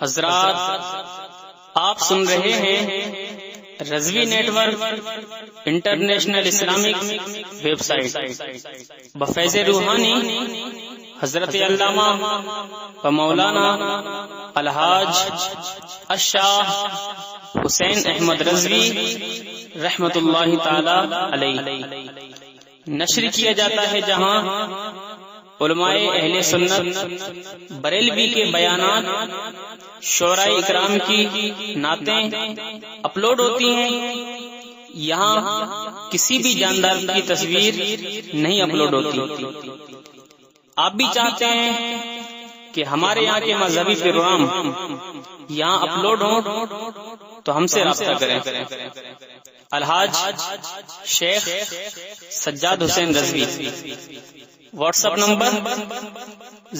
حضرات آپ سن رہے ہیں Rizvi network international Islamic website بفیض روحانی حضرت علامہ و مولانا الحاج الشاہ حسین احمد رضوی رحمت اللہ تعالی علیہ نشر کیا جاتا ہے، جہاں علماء اہل سنت بریلوی کے بیانات، شعراء اکرام کی نعتیں اپلوڈ ہوتی ہیں۔ یہاں کسی بھی جاندار کی تصویر نہیں اپلوڈ ہوتی۔ آپ بھی چاہتے ہیں کہ ہمارے یہاں کے مذہبی پروگرام یہاں اپلوڈ ہوں تو ہم سے رابطہ کریں۔ الحاج شیخ سجاد حسین رضوی، واٹس ایپ نمبر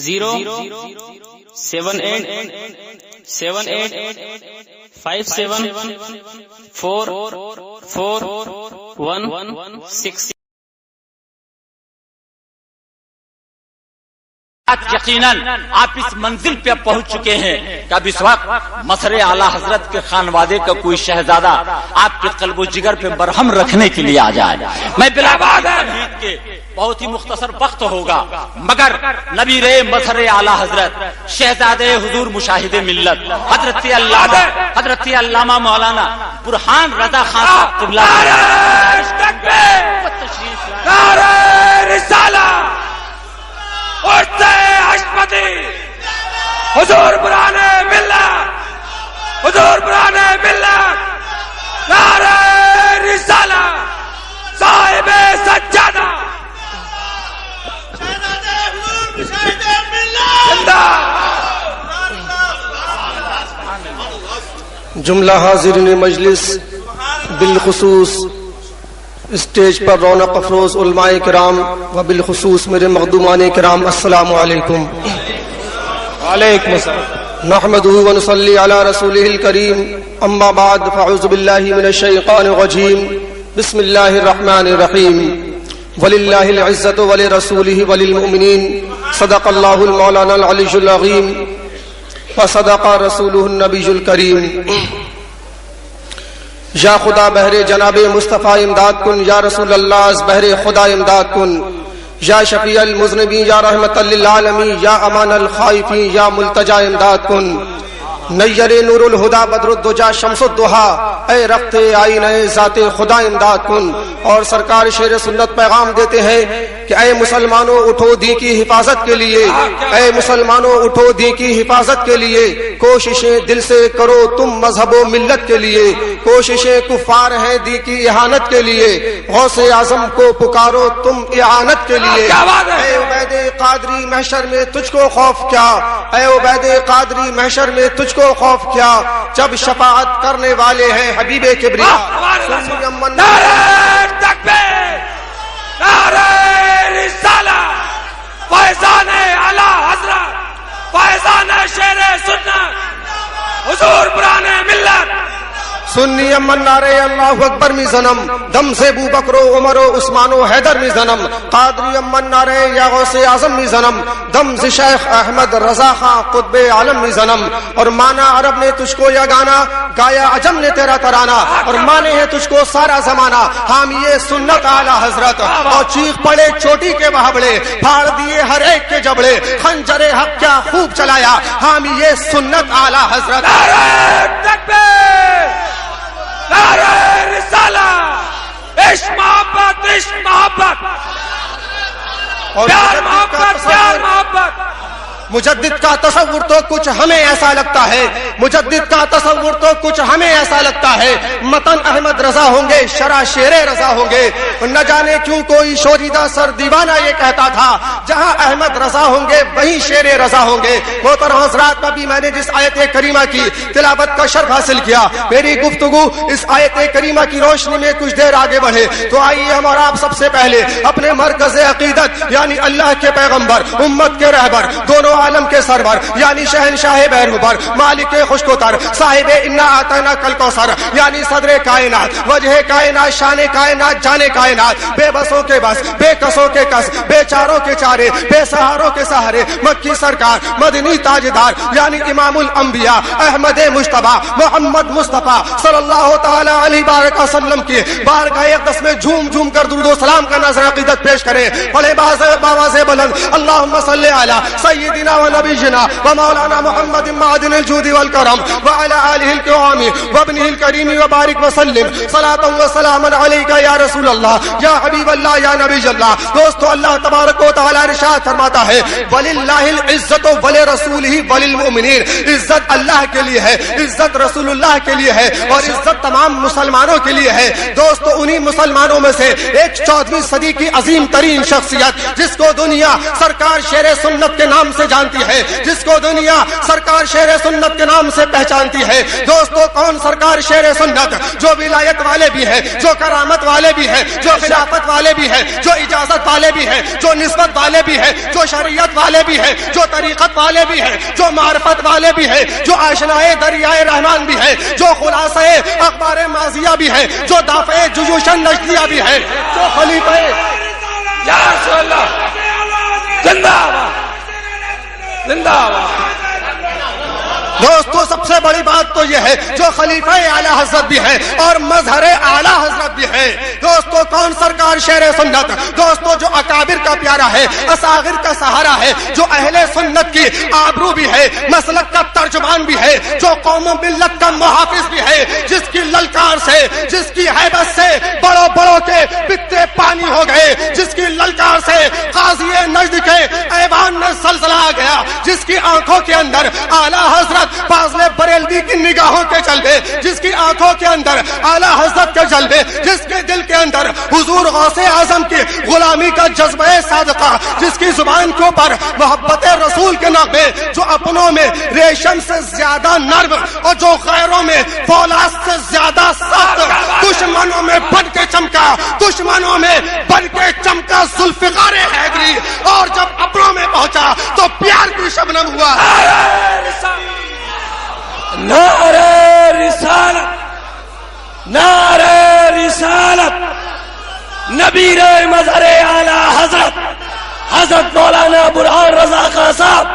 07878574416۔ یقیناً آپ اس منزل پہ پہنچ چکے ہیں کہ اب اس وقت مظہر اعلی حضرت کے خانوادے کا کوئی شہزادہ آپ کے قلب و جگر پہ برہم رکھنے کے لیے آ جائے۔ میں بلا عید کے بہت ہی مختصر وقت ہوگا، مگر نبی رے مظہر اعلی حضرت شہزادے حضور مشاہد ملت حضرت علامہ مولانا برہان رضا خان صاحب قبلہ حضور برانے ملت، حضور برانے ملت، نعرہ رسالہ صاحب سجادہ جملہ حاضرین مجلس، بالخصوص اسٹیج پر رونق افروز علماء کرام و بالخصوص میرے مخدومان کرام، السلام علیکم۔ وعلیکم السلام۔ نحمدہ ونصلی علی رسولہ الکریم، اما بعد فاعوذ باللہ من الشیطان الرجیم، بسم اللہ الرحمن الرحیم۔ وللہ العزۃ ولرسولہ وللمؤمنین، صدق اللہ المولانا العلی العظیم وصدق رسولہ النبی الکریم۔ یا خدا بہر جناب مصطفیٰ امداد کن، یا رسول اللہ از بہر خدا امداد کن، یا شفیع المذنبین، یا رحمت للعالمین، یا امان الخائفین، یا ملتجا امداد کن۔ نیر نور الہدا بدر الدجا شمس الضحا، اے رفت آئین اے ذات خدا امداد کن۔ اور سرکار شیر سنت پیغام دیتے ہیں کہ اے مسلمانوں اٹھو دین کی حفاظت کے لیے، اے مسلمانوں اٹھو دین کی حفاظت کے لیے، کوششیں دل سے کرو تم مذہب و ملت کے لیے، کوششیں کفار ہیں دین کی اہانت کے لیے، غوث اعظم کو پکارو تم اعانت کے لیے۔ اے عبید قادری محشر میں تجھ کو خوف کیا، اے عبید قادری محشر میں تجھ کو خوف کیا، جب شفاعت کرنے والے ہیں حبیب کبریا۔ نعرہ تکبیر، نعرہ رسالہ، فیضان اعلی حضرت، فیضان شیر سنت، حضور برانے ملت۔ سنی امن نعرے اللہ اکبر می زنم، دم سے ابو بکر و عمر و عثمان و حیدر می زنم۔ قادری امن نعرے یا غوث اعظم می زنم، دم سے شیخ احمد رضا خان قطب عالم می زنم۔ اور مانا عرب نے تجھ کو یہ گانا، گایا عجم نے تیرا ترانہ، اور مانے ہے تجھ کو سارا زمانہ، حامی سنت اعلی حضرت۔ اور چیخ پڑے چوٹی کے بہبڑے، پھاڑ دیے ہر ایک کے جبڑے، خنجر حق کیا خوب چلایا، حامی سنت اعلی حضرت۔ نعرہ تکبیر، نعرہ رسالہ، عشق محبت، عشق محبت، پیار محبت، پیار محبت۔ مجدد کا تصور تو کچھ ہمیں ایسا لگتا ہے، مجدد کا تصور تو کچھ ہمیں ایسا لگتا ہے، متن احمد رضا ہوں گے، شرح شیر رضا ہوں گے۔ نہ جانے کیوں کوئی شوریدہ سر دیوانہ یہ کہتا تھا، جہاں احمد رضا ہوں گے وہیں شیر رضا ہوں گے۔ محترم حضرات، ابھی میں نے جس آیت کریمہ کی تلاوت کا شرف حاصل کیا، میری گفتگو اس آیت کریمہ کی روشنی میں کچھ دیر آگے بڑھے تو آئیے ہم اور آپ سب سے پہلے اپنے مرکز عقیدت یعنی اللہ کے پیغمبر، امت کے رہبر، دونوں عالم کے سرور یعنی شہنشاہ بیروبر مالک خوشکوتر صاحب انا آتینا کل کوثر یعنی صدر کائنات وجہ کائنات شان کائنات جان کائنات بے بسوں کے بس بے کسوں کے کس بے چاروں کے چارے بے سہاروں کے سہارے مکی سرکار مدنی تاجدار یعنی امام الانبیاء احمد مجتبی محمد مصطفیٰ صلی اللہ تعالی علیہ وآلہ وسلم کی بارگاہ اقدس میں جھوم جھوم کر درود و سلام کا نذر عقیدت پیش کریں. پڑھے باواز بلند اللہم صلی علی سیدنا و نبینا و مولانا محمد معدن الجود والکرم وعلی آلہ الکرام وابنہ الکریم وبارک وسلم صلاۃ و سلام علیک یا رسول اللہ یا حبیب اللہ یا نبی اللہ. دوستو اللہ تبارک و تعالی ارشاد فرماتا ہے وللہ العزت ولرسولہ وللمؤمنین. عزت اللہ کے لیے ہے, عزت رسول اللہ کے لیے ہے اور عزت تمام مسلمانوں کے لیے ہے. دوستو انہی مسلمانوں میں سے ایک 14ویں صدی کی عظیم ترین شخصیت جس کو دنیا سرکار شیر سنت کے نام سے جانتی ہے, جس کو دنیا سرکار شیر سنت کے نام سے پہچانتی ہے. دوستو کون سرکار شیر سنت؟ جو ولایت والے بھی ہیں, جو کرامت والے بھی ہیں, جو خلافت والے بھی ہیں, جو اجازت والے بھی ہیں, جو نسبت والے بھی ہیں, جو شریعت والے بھی ہیں, جو طریقت والے بھی ہیں, جو معرفت والے بھی ہیں, جو آشنائے دریائے رحمان بھی ہیں, جو خلاصہ اخبار ماضیہ بھی ہیں, جو دافع جیوش نجدیہ بھی ہیں, جو خلیفہ یا رسول اللہ زندہ باد زندہ باد. دوستو سب سے بڑی بات تو یہ ہے جو خلیفہ اعلی حضرت بھی ہے اور مظہر اعلی حضرت بھی ہے. دوستو کون سرکار شیر سنت؟ دوستو جو اکابر کا پیارا ہے, اصاغر کا سہارا ہے, جو اہل سنت کی آبرو بھی ہے, مسلک کا ترجمان بھی ہے, جو قوم و ملت کا محافظ بھی ہے, جس کی للکار سے, جس کی ہیبت سے بڑوں بڑوں کے پتے پانی ہو گئے, جس کی للکار سے قاضی نجد کے ایوان میں زلزلہ آ گیا, جس کی آنکھوں کے اندر اعلی حضرت فاضل بریلوی کی نگاہوں کے جلوے, جس کی آنکھوں کے اندر اعلی حضرت کے جلوے, جس کے دل کے اندر حضور غوث اعظم کی غلامی کا جذبہ صادقہ, جس کی زبان کے اوپر محبت رسول کے نغمے, جو اپنوں میں ریشم سے زیادہ نرم اور جو غیروں میں فولاد سے زیادہ سخت, دشمنوں میں بن کے چمکا, دشمنوں میں بن کے چمکا ذوالفقار حیدری, اور جب اپنوں میں پہنچا تو پیار کی شبنم ہوا. نعرہ رسالت, نعرہ رسالت, نبیر مظہر اعلی حضرت حضرت مولانا برہان رضا خان صاحب,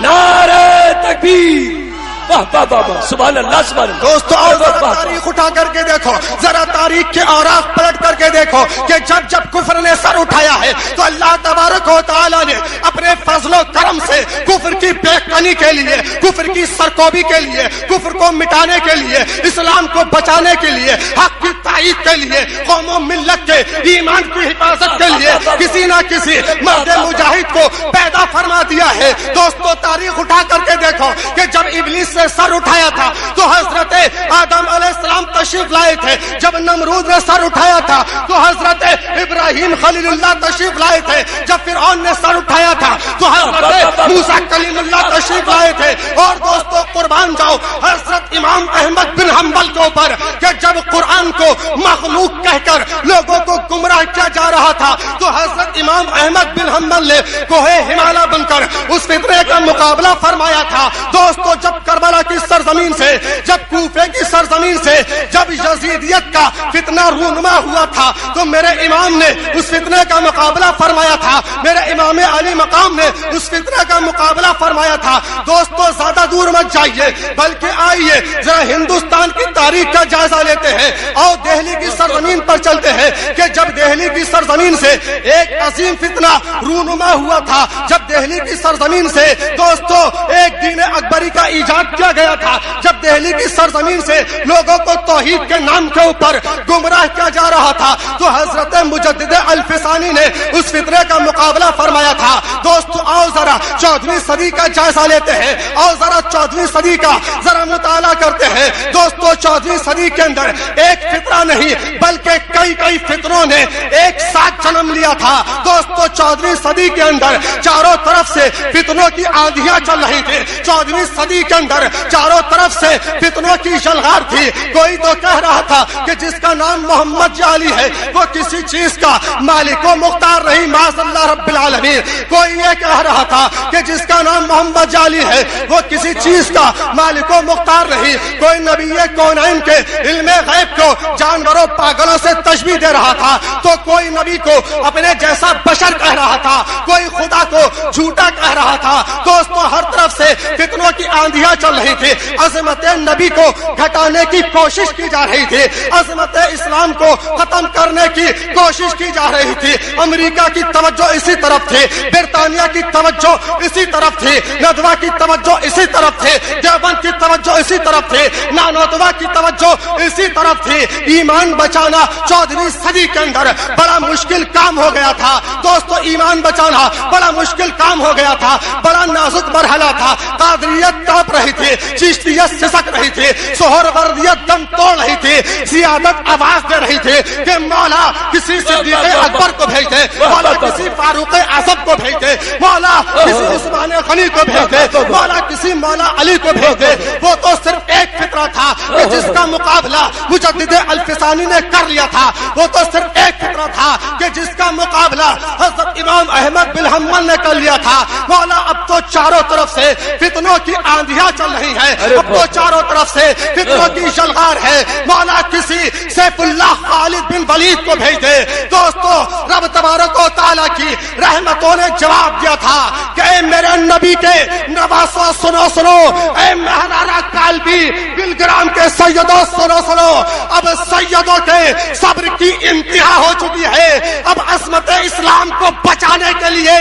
نعرہ تکبیر. واہ واہ واہ سبحان اللہ سبحان اللہ. دوستو اور تاریخ اٹھا کر کے دیکھو, ذرا تاریخ کے اوراق پلٹ کر کے دیکھو کہ جب جب کفر نے سر اٹھایا ہے تو اللہ تبارک و تعالی نے اپنے فضل و کرم سے کفر کی بے کنی کے لیے, کفر کی سرکوبی کے لیے, کفر کو مٹانے کے لیے, اسلام کو بچانے کے لیے, حق کی تائید کے لیے, قوم و ملت کے ایمان کی حفاظت کے لیے کسی نہ کسی مرد مجاہد کو پیدا فرما دیا ہے. دوستو تاریخ اٹھا کر کے دیکھو کہ جب ابلیس سے سر اٹھایا تھا تو حضرت آدم علیہ السلام تشریف لائے تھے, جب نمرود نے سر اٹھایا تھا تو حضرت ابراہیم خلیل اللہ تشریف لائے تھے, جب فرعون نے سر اٹھایا تھا تو حضرت موسیٰ کلیم اللہ تشریف لائے تھے. اور دوستو قربان جاؤ حضرت امام احمد بن حنبل کے اوپر کہ جب قرآن کو مخلوق کہہ کر لوگوں کو گمراہ کیا جا رہا تھا تو حضرت امام احمد بن حنبل نے کوہ ہمالیہ بن کر اس فتنے کا مقابلہ فرمایا تھا. دوستو جب کربلا کی سرزمین سے, جب کوفے کی سرزمین سے جب یزیدیت کا فتنہ رونما ہوا تھا تو میرے امام نے اس فتنے کا مقابلہ فرمایا تھا, میرے امام علی مقام نے اس فتنہ کا مقابلہ فرمایا تھا. دوستو زیادہ دور مت جائیے بلکہ آئیے ذرا ہندوستان کی تاریخ کا جائزہ لیتے ہیں اور دہلی کی سرزمین پر چلتے ہیں کہ جب دہلی کی سرزمین سے ایک عظیم فتنہ رونما ہوا تھا, جب دہلی کی سرزمین سے دوستو ایک دین اکبری کا ایجاد کیا گیا تھا, جب دہلی کی سرزمین سے لوگوں کو توحید کے نام کے اوپر گمراہ کیا جا رہا تھا تو حضرت مجدد الفسانی نے اس فتنے کا مقابلہ فرمایا تھا. دوستو آؤ ذرا 14ویں صدی کا جائزہ لیتے ہیں, آؤ ذرا 14ویں صدی کا ذرا مطالعہ کرتے ہیں. دوستو 14ویں صدی کے اندر ایک فتنہ نہیں بلکہ کئی فتنوں نے ایک ساتھ جنم لیا تھا. دوستو 14ویں صدی کے اندر چاروں طرف سے فتنوں کی آندھیاں چل رہی تھی. 14ویں صدی کے اندر چاروں طرف سے فتنوں فتنوں کی شلغار تھی. کوئی تو کہہ رہا تھا کہ جس کا نام محمد علی ہے وہ کسی چیز کا مالک و مختار نہیں معاذ اللہ رب العالمین. کوئی یہ کہہ رہا تھا کہ جس کا نام محمد علی ہے وہ کسی چیز کا مالک و مختار نہیں. کوئی نبی کونین کے علم غیب کو جانوروں پاگلوں سے تشبیہ دے رہا تھا تو کوئی نبی کو اپنے جیسا بشر کہہ رہا تھا, کوئی خدا کو جھوٹا کہہ رہا تھا. دوستو ہر طرف سے فتنوں کی آندھیاں چل رہی تھی. عظمت نبی کو گھٹانے کی کوشش کی جا رہی تھی, عظمت اسلام کو ختم کرنے کی کوشش کی جا رہی تھی. امریکہ کی توجہ اسی طرف تھی, برطانیہ کی توجہ اسی طرف تھی, ندوہ کی توجہ اسی طرف تھی, دیوبند کی توجہ اسی طرف تھی, نانوتوا کی توجہ اسی طرف تھی. ایمان بچانا 14ویں صدی کے اندر بڑا مشکل کام ہو گیا تھا. دوستو ایمان بچانا بڑا مشکل کام ہو گیا تھا, بڑا نازک مرحلہ تھا. قادریت تڑپ رہی تھی, چشتیت سسک رہی تھی, سہروردیت دم توڑ رہی تھی, سیادت آواز دے رہی تھی کہ مولا کسی صدیق اکبر کو بھیج دے, مولا کسی فاروق اعظم کو بھیج دے, مولا کسی عثمان غنی کو بھیج دے, مولا کسی مولا علی کو بھیج دے. وہ تو صرف ایک فطرہ تھا کہ جس کا مقابلہ مجدد الفسانی نے کر لیا تھا. وہ تو صرف ایک فطرہ تھا کہ جس کا مقابلہ حضرت امام احمد بن حنبل نے کر لیا تھا. مولا اب تو چاروں طرف سے فتنوں کی آندھیاں چل رہی ہیں, اب تو چاروں طرف سے فتنوں کی شلغار ہے. مولا کسی سیف اللہ خالد بن ولید کو بھیج دے. دوستو رب تبارک و تعالیٰ کی رحمتوں نے جواب دیا تھا کہ اے میرے نبی کے نواسو سنو سنو, اے مہرارا کالبی بلگرام کے سیدوں سنو سنو. اب سیدوں کے صبر کی انتہا ہو چکی ہے. اب عظمت اسلام کو بچانے کے لیے,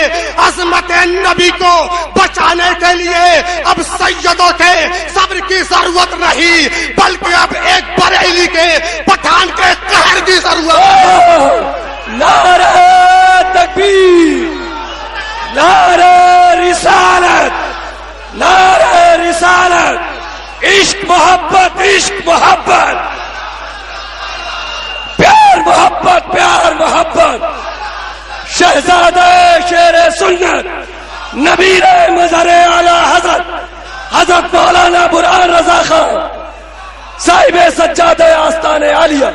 عظمت نبی کو بچانے کے لیے اب سیدوں کے صبر کی ضرورت نہیں, بلکہ اب ایک بریلی کے پٹھان کے قہر کی ضرورت ہے. نعرہ تکبیر, نعرہ رسالت, نعرہ رسالت. عشق محبت, عشق محبت, پیار محبت, پیار محبت. شہزادہ شیر سنت نبیر مظہر اعلی حضرت مولانا برہان رضا خان صاحب سجاد آستان عالیہ.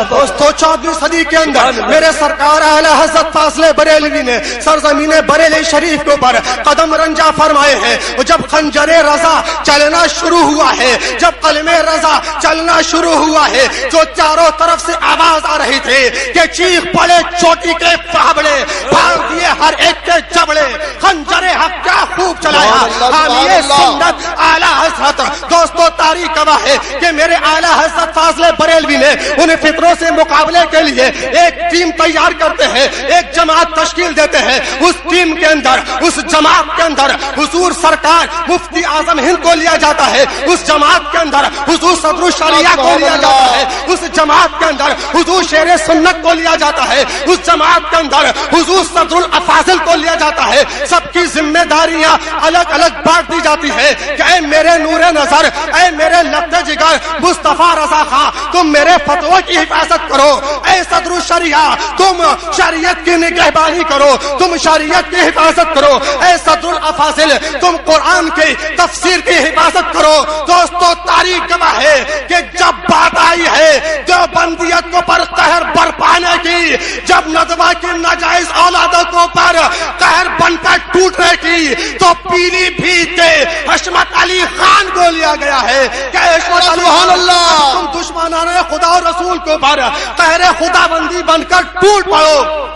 دوستو 14ویں صدی کے اندر میرے سرکار اعلی حضرت فاضل بریلوی نے سرزمین بریلی شریف کے اوپر قدم رنجا فرمائے ہیں. جب خنجر رضا چلنا شروع ہوا ہے, جب قلم رضا چلنا شروع ہوا ہے, جو چاروں طرف سے آواز آ رہی تھی کہ چیخ پڑے چوٹی کے پھاوڑے, بھاگ دیے ہر ایک کے جبڑے, خنجر حق کیا خوب چلایا حامی سنت اعلی حضرت. دوستو تاریخ گواہ ہے کہ میرے اعلی حضرت فاضل بریلوی نے ان فطروں سے مقابلے کے لیے ایک ٹیم تیار کرتے ہیں, ایک جماعت تشکیل دیتے ہیں. اس ٹیم کے اندر, اس جماعت کے اندر حضور سرکار مفتی اعظم ہند کو لیا جاتا ہے, اس جماعت کے اندر حضور صدر الشریعہ کو لیا جاتا ہے, اس جماعت کے اندر حضور شیر سنت کو لیا جاتا ہے, اس جماعت کے اندر حضور صدر الافاضل کو لیا جاتا ہے. سب کی ذمہ داریاں الگ الگ بانٹ دی جاتی ہے کہ اے میرے نور نظر, اے میرے لبد جگر مصطفیٰ رضا خان, تم میرے فتووں کی حفاظت کرو. اے صدر الشریعہ تم شریعت کی نگہبانی کرو, تم شریعت کی حفاظت کرو. اے صدر الافاضل تم قرآن کی تفسیر کی حفاظت کرو. دوستو تاریخ گواہ ہے کہ جب بات آئی ہے دیوبندیت کو پر قہر برپانے کی, جب ندوہ کی ناجائز اولادوں کو پر قہر بن کر ٹوٹنے کی, تو پیلی بھیت کے حشمت علی خان کو لیا گیا ہے کہ حشمت علی تم دشمنان خدا اور رسول کو پر قہر خدا بندی بن کر ٹوٹ پڑو.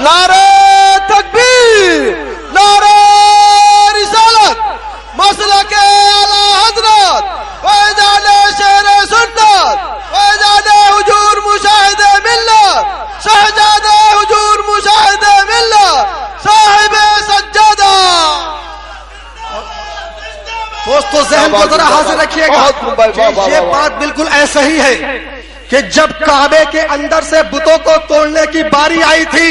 نعرہ تکبیر, نعرہ رسالت, مسلک اعلی حضرت, فیضان شیر سنت, فیضان حضور مشاہد ملت, شہزاد حضور مشاہد ملت, صاحب سجادہ. دوستو ذہن کو ذرا حاضر رکھیے گا کہ یہ بات بالکل ایسا ہی ہے کہ جب کعبے کے اندر سے بتوں کو توڑنے کی باری آئی تھی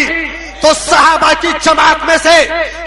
تو صحابہ کی جماعت میں سے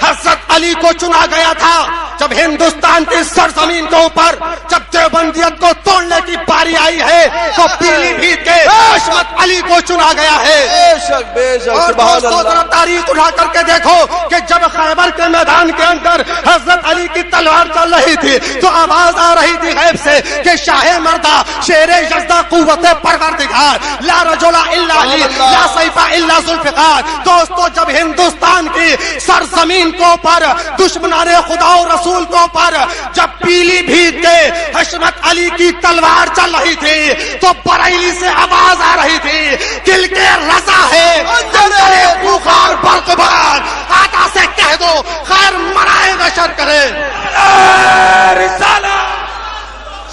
حضرت علی کو چنا گیا تھا. جب ہندوستان کی سرزمین کے اوپر جب دیوبندیت کو توڑنے کی باری آئی ہے تو پیلی بھیت کے عصمت علی کو چنا گیا ہے. بے شک بے شک. اور سبحان دوستو ذرا اللہ. تاریخ اٹھا کر کے دیکھو کہ جب خیبر کے میدان کے اندر حضرت علی کی تلوار چل رہی تھی تو آواز آ رہی تھی غیب سے کہ شاہ مردہ شیر یزدہ قوت پروردگار لا رجل الا علی لا سیف الا ذوالفقار. دوستو جب ہندوستان کی سرزمین کو پر دشمنان خدا و رسول کو پر جب پیلی بھیت کے حشمت علی کی تلوار چل رہی تھی تو بریلی سے آواز آ رہی تھی دل کے رضا ہے اندرے بخار برقبار. آقا سے کہہ دو خیر منائے نشر کرے. رسالہ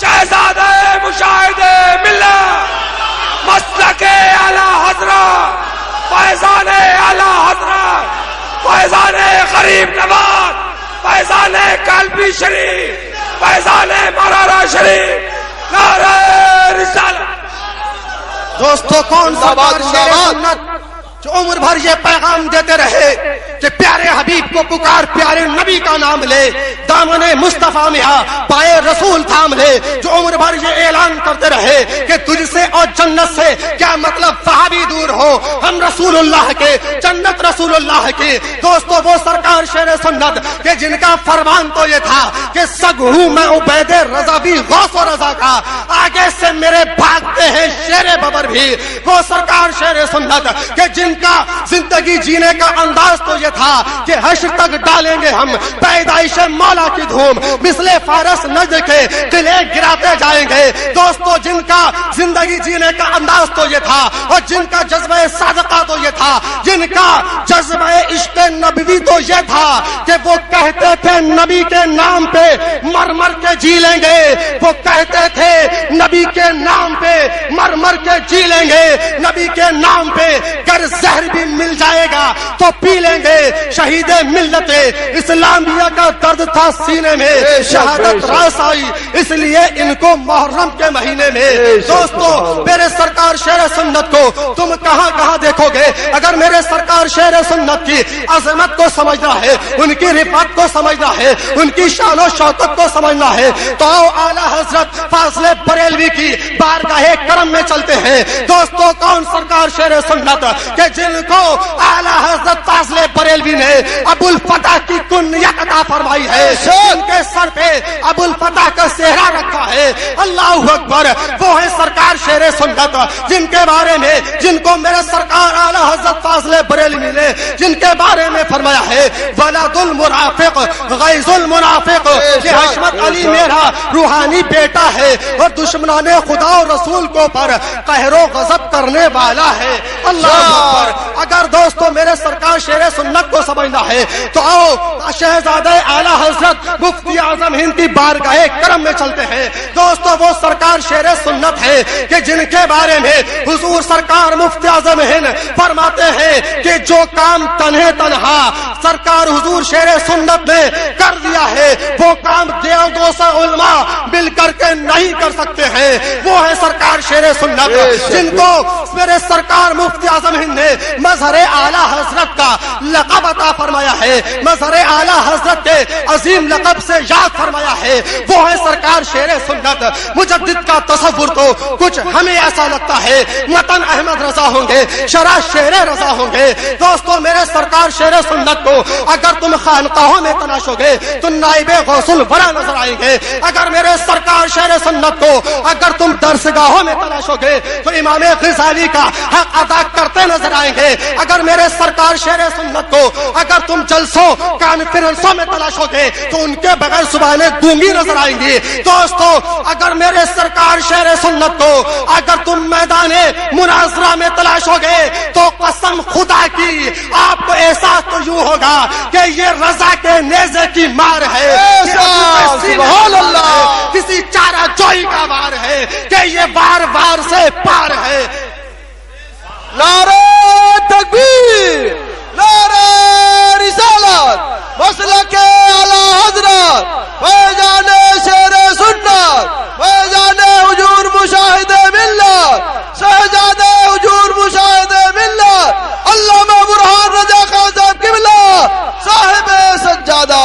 شہزادہ مشاہد ملت مسلک اعلی حضرت فیضان اعلی حضرت فیضان غریب نواز فیضان قلبی شریف فیضان مرارہ شریف نعرہ رسالہ. دوستو کون سا بات شیر سنت جو عمر بھر یہ پیغام دیتے رہے کہ پیارے حبیب کو پکار پیارے نبی کا نام لے دامن مصطفیٰ میں آ پائے رسول تھام لے. جو عمر بھر یہ اعلان کرتے رہے کہ تجھ سے اور جنت سے کیا مطلب صحابی دور ہو ہم رسول اللہ کے جنت رسول اللہ کی. دوستو وہ سرکار شیر سنت کہ جن کا فرمان تو یہ تھا کہ سگ ہوں میں عبید رضا بھی غوث و رضا کا آگے سے میرے بھاگتے ہیں شیر ببر بھی. وہ سرکار شیر سنت کہ جن کا زندگی جینے کا انداز تو یہ تھا کہ حشر تک ڈالیں گے ہم پیدائش مولا کی دھوم مثل فارس نجد کے قلعے گراتے جائیں گے. دوستو جن کا زندگی جینے کا انداز تو یہ تھا اور جن کا جذبہ صادقہ تو یہ تھا جن کا جذبہ عشق نبوی تو یہ تھا کہ وہ کہتے تھے نبی کے نام پہ مر مر کے جی لیں گے. وہ کہتے تھے نبی کے نام پہ مر مر کے جی لیں گے. نبی کے نام پہ گر زہر بھی مل جائے گا تو پی لیں گے. شہید ملت اسلامیہ کا درد تھا سینے میں شہادت راس آئی اس لیے ان کو محرم کے مہینے میں. دوستو میرے سرکار شیر سنت کو تم کہاں کہاں دیکھو گے. اگر میرے سرکار شیر سنت کی عظمت کو سمجھنا ہے ان کی رفعت کو سمجھنا ہے ان کی شان و شوکت کو سمجھنا ہے تو آؤ اعلی حضرت فاضل بریلوی کی بارگاہ کرم میں چلتے ہیں. دوستو کون سرکار شیر سنت کہ جن کو اعلی حضرت فاضل بریلوی نے ابو الفتح کی کنیت عطا فرمائی ہے ان کے سر پہ ابو الفتح کا صحرا رکھا ہے. اللہ اکبر. وہ ہے سرکار شیر سنت جن کے بارے میں جن کو میرے سرکار اعلی حضرت فاضل بریلوی نے جن کے بارے میں فرمایا ہے ولد المنافق غیظ المنافق کہ حشمت علی میرا روحانی بیٹا ہے اور دشمنان خدا و رسول کو پر قہر و غضب کرنے والا ہے. اللہ اکبر. اگر دوستو میرے سرکار شیر سنت کو سمجھنا ہے تو آؤ شہزادہ اعلی حضرت مفتی اعظم ہند کی بارگاہ کرم میں چلتے ہیں. دوستو وہ سرکار شیر سنت ہے کہ جن کے بارے میں حضور سرکار مفتی اعظم ہند فرماتے ہیں کہ جو کام تنہے تنہا سرکار حضور شیر سنت نے کر دیا ہے وہ کام دیوبند علماء مل کر کے نہیں کر سکتے ہیں. وہ ہے سرکار شیر سنت جن کو میرے سرکار مفتی اعظم ہند نے مظہر اعلی حضرت کا لقب عطا فرمایا ہے مظہر اعلی حضرت کے عظیم لقب سے یاد فرمایا ہے. وہ ہے سرکار شیر سنت. مجدد کا تصور تو کچھ ہمیں ایسا لگتا ہے متن احمد رضا ہوں گے شرح شیر رضا ہوں گے. دوستو میرے سرکار شیر سنت کو اگر تم خانقاہوں میں تلاشو گے تو نائب غوث الورا نظر آئیں گے. اگر میرے سرکار شیر سنت کو اگر تم درسگاہوں میں تلاشو گے تو امام غزالی کا حق ادا کرتے نظر آئیں گے. اگر میرے سرکار شیر سنت کو اگر تم جلسوں کانفرنسوں میں تلاشو گے تو ان کے بغیر زبانیں گونگی نظر آئیں گی. دوستو اگر میرے سرکار شیر سنت کو اگر تم میدان مناظرہ میں تلاشو گے تو قسم خدا کی آپ کو احساس تو یوں ہوگا کہ یہ رضا کے نیزے کی مار ہے سبحان اللہ. کسی چارہ جوئی کا وار ہے کہ یہ وار وار سے پار ہے. نعرہ تکبیر نعرہ رسالت مسلک اعلی حضرت فیضان شیر سنت فیضان حضور مشاہد ملت شہزادہ حضور مشاہد ملت علامہ برہان رضا خان صاحب قبلہ صاحب سجادہ.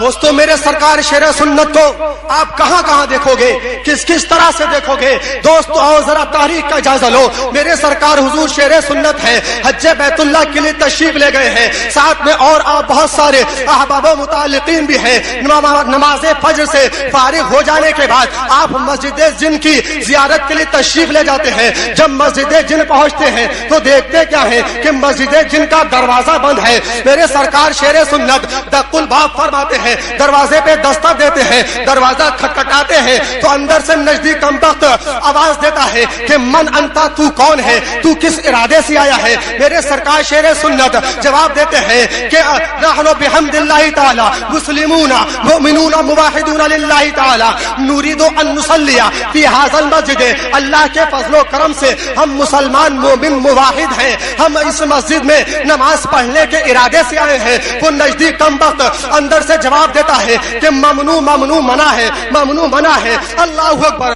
دوستو میرے سرکار شیر سنت کو آپ کہاں کہاں دیکھو گے, کس کس طرح سے دیکھو گے؟ دوستو آؤ ذرا تاریخ کا جائزہ لو. میرے سرکار حضور شیر سنت ہے, حج بیت اللہ کے لیے تشریف لے گئے ہیں, ساتھ میں اور آپ بہت سارے احباب و متعلقین بھی ہیں. نماز فجر سے فارغ ہو جانے کے بعد آپ مسجد جن کی زیارت کے لیے تشریف لے جاتے ہیں. جب مسجد جن پہنچتے ہیں تو دیکھتے کیا ہے کہ مسجد جن کا دروازہ بند ہے. میرے سرکار شیر سنت دق الباب فرماتے ہیں, دروازے پہ دستک دیتے ہیں, دروازہ کھٹکھٹاتے ہیں تو اندر سے نزدیک کمبخت آواز دیتا ہے کہ من انتا, تو کون ہے, تو کس ارادے سے آیا ہے؟ میرے سرکار شیر سنت جواب دیتے ہیں کہ نحن بحمد اللہ تعالی مسلمون مؤمنون موحدون للہ تعالی نريد ان نصلي في هذا المسجد. اللہ کے فضل و کرم سے ہم مسلمان مومن موحد ہیں, ہم اس مسجد میں نماز پڑھنے کے ارادے سے آئے ہیں. وہ نزدیک کمبخت اندر سے جواب دیتا ہے کہ ممنوع ممنوع منع ہے, ممنوع منع ہے. اللہ اکبر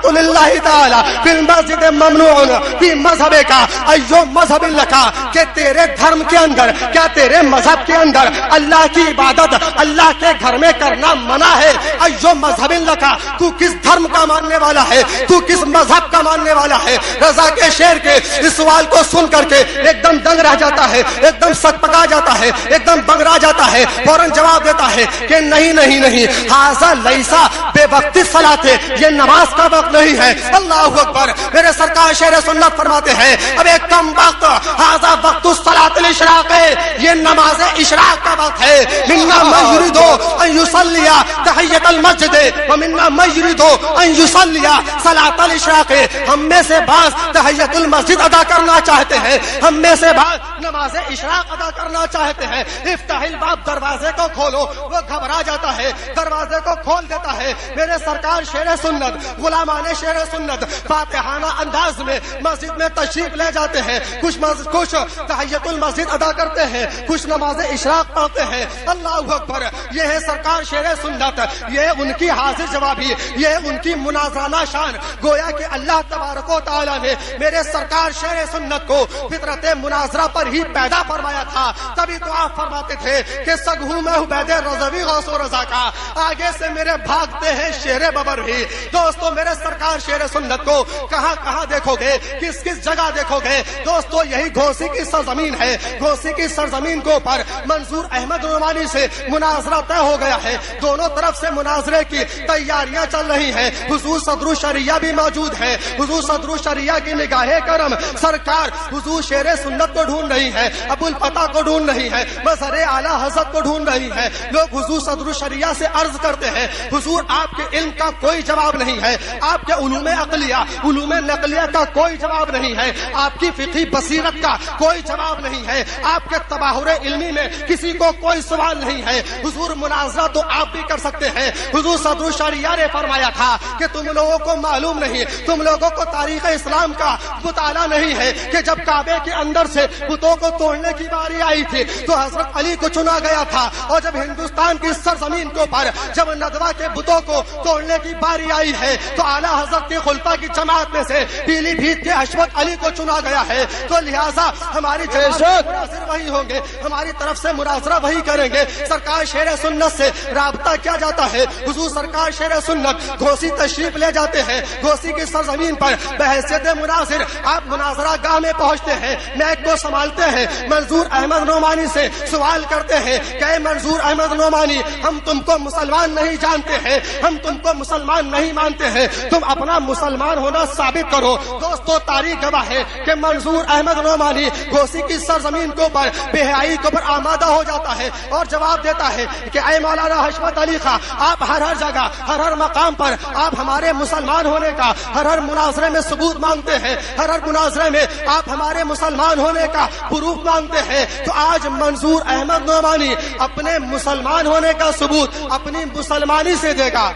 للہ تعالی فی المسجد ممنوع فی مذہب کا ایو مذہب لکا, کہ تیرے دھرم کے اندر, کیا تیرے مذہب کے اندر اللہ کی عبادت اللہ کے گھر میں کرنا منع ہے؟ ایو مذہب لکا, تو کس دھرم کا ماننے والا ہے, تو کس مذہب کا ماننے والا ہے؟ رضا کے شعر کے اس سوال کو سن کر کے ایک دم دنگ رہ جاتا ہے, ایک دم سک پکا جاتا ہے, ایک دم بنگرا جاتا ہے. فوراً جواب دیتا ہے کہ نہیں نہیں نہیں, ھذا لیسا بے وقت صلاۃ, یہ نماز کا وقت نہیں ہے. اللہ اکبر. میرے سرکار شیر سنت فرماتے ہیں اب ایک کم وقت, ھذا وقت الصلاۃ الاشراق ہے, یہ نماز اشراق کا وقت ہے. منا من یرید ان یصلی تحیۃ المسجد ومنا من یرید ان یصلی صلاۃ الاشراق. ہم میں سے بعض تحیۃ المسجد ادا کرنا چاہتے ہیں, ہم میں سے بعض نماز اشراق ادا کرنا چاہتے ہیں. افتح الباب, دروازے کو کھولو. وہ گھبرا جاتا ہے, دروازے کو کھول دیتا ہے. میرے سرکار شیر سنت غلامان شیر سنت فاتحانہ انداز میں مسجد میں تشریف لے جاتے ہیں. کچھ تحیۃ المسجد ادا کرتے ہیں, کچھ نماز اشراق پڑھتے ہیں. اللہ اکبر. یہ ہے سرکار شیر سنت, یہ ان کی حاضر جوابی, یہ ان کی مناظرانہ شان. گویا کہ اللہ تبارک و تعالی نے میرے سرکار شیر سنت کو فطرت مناظرہ پر ہی پیدا فرمایا تھا. تبھی تو آپ فرماتے تھے کہ سگہوں میں عبید رضوی غوث و رضا کا, آگے سے میرے بھاگتے ہیں شیر ببر بھی. دوستو میرے سرکار شیر سنت کو کہاں کہاں دیکھو گے, کس کس جگہ دیکھو گے؟ دوستو یہی گھوسی کی سرزمین ہے. گھوسی کی سرزمین کے اوپر منظور احمد نعمانی سے مناظرہ طے ہو گیا ہے. دونوں طرف سے مناظرے کی تیاریاں چل رہی ہیں. حضور صدر الشریعہ بھی موجود ہے. حضور صدر الشریعہ کی نگاہ کرم سرکار حضور شیر سنت کو ڈھونڈ رہی ہے, ابو الفتح کو ڈھونڈ رہی ہے, مظہر اعلی حضرت کو ڈھونڈ رہی ہے. لوگ حضور صدر الشریعہ سے عرض کرتے ہیں حضور آپ کے علم کا کوئی جواب نہیں ہے, آپ کے علوم عقلیہ علوم نقلیہ کا کوئی جواب نہیں ہے, آپ کی فقہی بصیرت کا کوئی جواب نہیں ہے, آپ کے تباہر علمی میں کسی کو کوئی سوال نہیں ہے. حضور مناظرہ تو آپ بھی کر سکتے ہیں. حضور صدر الشریعہ نے فرمایا تھا کہ تم لوگوں کو معلوم نہیں, تم لوگوں کو تاریخ اسلام کا مطالعہ نہیں ہے کہ جب کعبے کے اندر سے بتوں کو توڑنے کی باری آئی تھی تو حضرت علی کو چنا گیا تھا, اور جب ہندوستان کی سرزمین کے اوپر جب ندوہ کے بتوں کو توڑنے کی باری آئی ہے تو اعلیٰ حضرت کے خلفاء کی جماعت میں سے پیلی بھیت کے حشمت علی کو چنا گیا ہے. تو لہٰذا ہماری مناظر وہی ہوں گے, ہماری طرف سے مناظرہ وہی کریں گے. سرکار شیر سنت سے رابطہ کیا جاتا ہے. حضور سرکار شیر سنت گھوسی تشریف لے جاتے ہیں. گھوسی کی سرزمین پر بحیثیت مناظر آپ مناظرہ گاہ میں پہنچتے ہیں, میک کو سنبھالتے ہیں. منظور احمد نعمانی سے سوال کرتے ہیں کہ منظور احمد نعمانی, ہم تم کو مسلمان نہیں جانتے ہیں, ہم تم کو مسلمان نہیں مانتے ہیں, تم اپنا مسلمان ہونا ثابت کرو. دوستو تاریخ گواہ ہے کہ منظور احمد نعمانی گھوسی کی سرزمین کے اوپر بے حیائی کے اوپر آمادہ ہو جاتا ہے اور جواب دیتا ہے کہ اے مولانا حشمت علی خان, آپ ہر جگہ ہر مقام پر آپ ہمارے مسلمان ہونے کا ہر مناظرے میں ثبوت مانگتے ہیں, ہر مناظرے میں آپ ہمارے مسلمان ہونے کا پروف مانگتے ہیں. تو آج منظور احمد نعمانی اپنے مسلمان ہونے کا ثبوت اپنی مسلمانی سے دے گا.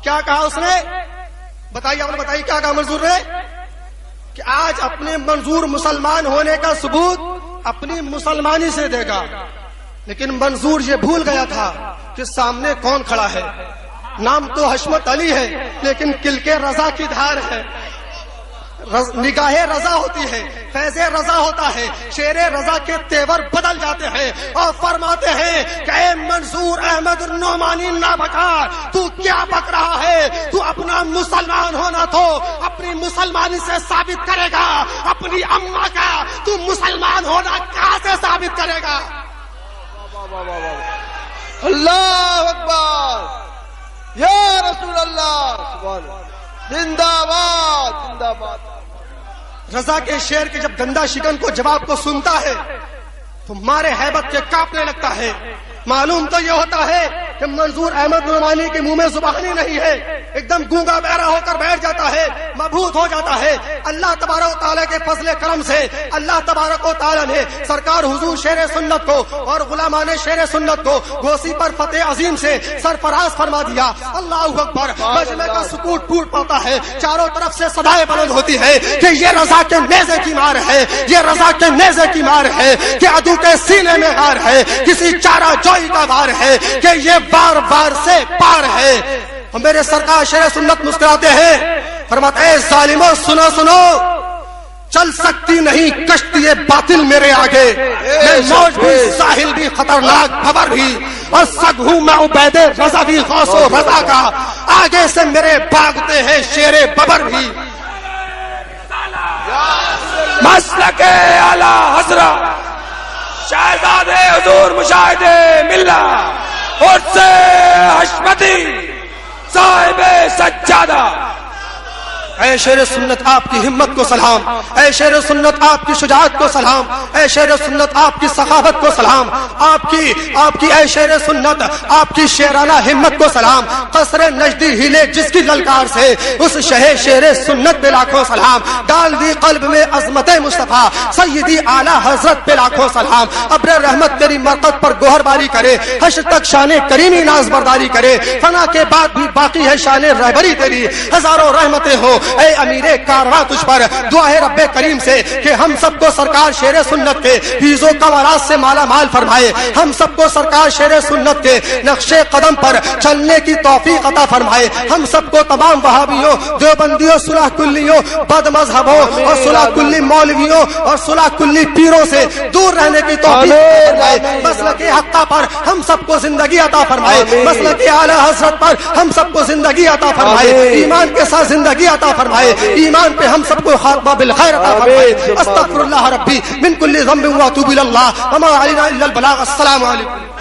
کیا کہا اس نے؟ بتائیے, آپ نے بتائیے کیا کہا منظور نے؟ کہ آج اپنے منظور مسلمان ہونے کا ثبوت اپنی مسلمانی سے دے گا. لیکن منظور یہ بھول گیا تھا کہ سامنے کون کھڑا ہے. نام تو حشمت علی ہے لیکن کل کے رضا کی دھار ہے. نگاہ رضا ہوتی ہے، فیض رضا ہوتا ہے، شیر رضا کے تیور بدل جاتے ہیں اور فرماتے ہیں کہ اے منصور احمد النعمانی نابکار، تو کیا بک رہا ہے؟ تو اپنا مسلمان ہونا تو اپنی مسلمانی سے ثابت کرے گا، اپنی اماں کا تو مسلمان ہونا کہاں سے ثابت کرے گا؟ اللہ اکبر، یا رسول اللہ، سبحان اللہ، زندہ باد زندہ باد۔ رضا کے شعر کے جب گندا شکن کو جواب کو سنتا ہے تو مارے ہیبت کے کانپنے لگتا ہے۔ معلوم تو یہ ہوتا ہے کہ منظور احمد نعمانی کے منہ میں زبانی نہیں ہے، ایک دم گونگا بہرا ہو کر بیٹھ جاتا ہے، مبہوت ہو جاتا ہے۔ اللہ تبارک و تعالیٰ کے فضل کرم سے اللہ تبارک و تعالیٰ نے سرکار حضور شیر سنت کو اور غلامان شیر سنت کو گوسی پر فتح عظیم سے سرفراز فرما دیا۔ اللہ اکبر، مجمع کا سکوت ٹوٹ پڑتا ہے، چاروں طرف سے صدائیں بلند ہوتی ہے کہ یہ رضا کے نیزے کی مار ہے، یہ رضا کے نیزے کی مار ہے، کہ عدو کے سینے میں غار ہے، کسی چارہ جوئی کا وار ہے، کہ یہ بار بار سے پار ہے۔ اور میرے سرکار شیر سنت مسکراتے ہیں، فرماتے ہیں اے ظالموں سنو سنو، چل سکتی نہیں کشتی باطل میرے آگے، میں موج بھی ساحل بھی خطرناک بھور بھی، اور سگ ہوں میں عبید رضا بھی غوث و رضا کا، آگے سے میرے بھاگتے ہیں شیر ببر بھی۔ مسلک اعلی حضرت شہزادے حضور مشاہد ملت اور سے حشمتی صاحب سجادہ۔ اے شیر سنت آپ کی ہمت کو سلام، اے شیر سنت آپ کی شجاعت کو سلام، اے شیر سنت آپ کی سخاوت کو سلام، آپ کی اے شیر سنت آپ کی شیرانہ ہمت کو سلام۔ قصر نجدی ہلے جس کی للکار سے، اس شہ شیر سنت پہ لاکھوں سلام۔ ڈال دی قلب میں عظمت مصطفیٰ سیدی اعلیٰ حضرت پہ لاکھوں سلام۔ ابر رحمت تیری مرقد پر گوہر باری کرے، حشر تک شان کریمی ناز برداری کرے، فنا کے بعد بھی باقی ہے شان رہبری تیری، ہزاروں رحمتیں ہو اے امیر کارواں تجھ پر۔ دعا ہے رب کریم سے کہ ہم سب کو سرکار شیر سنت کے فیض و کمالات سے مالا مال فرمائے، ہم سب کو سرکار شیر سنت کے نقش قدم پر چلنے کی توفیق عطا فرمائے، ہم سب کو تمام وہابیوں، دیوبندیوں، صلح کلیوں، بد مذہبوں اور صلح کلی مولویوں اور صلح کلی پیروں سے دور رہنے کی توفیق فرمائے، مسلک حقہ پر ہم سب کو زندگی عطا فرمائے، مسلک اعلی حضرت پر ہم سب کو زندگی عطا فرمائے، ایمان کے ساتھ زندگی عطا فرمائے، ایمان پہ ہم سب کو خاتمہ بالخیر عطا فرمائے۔ استغفر اللہ ربی من کل ذنب واتوب الی اللہ وما علینا الا البلاغ۔ السلام علیکم۔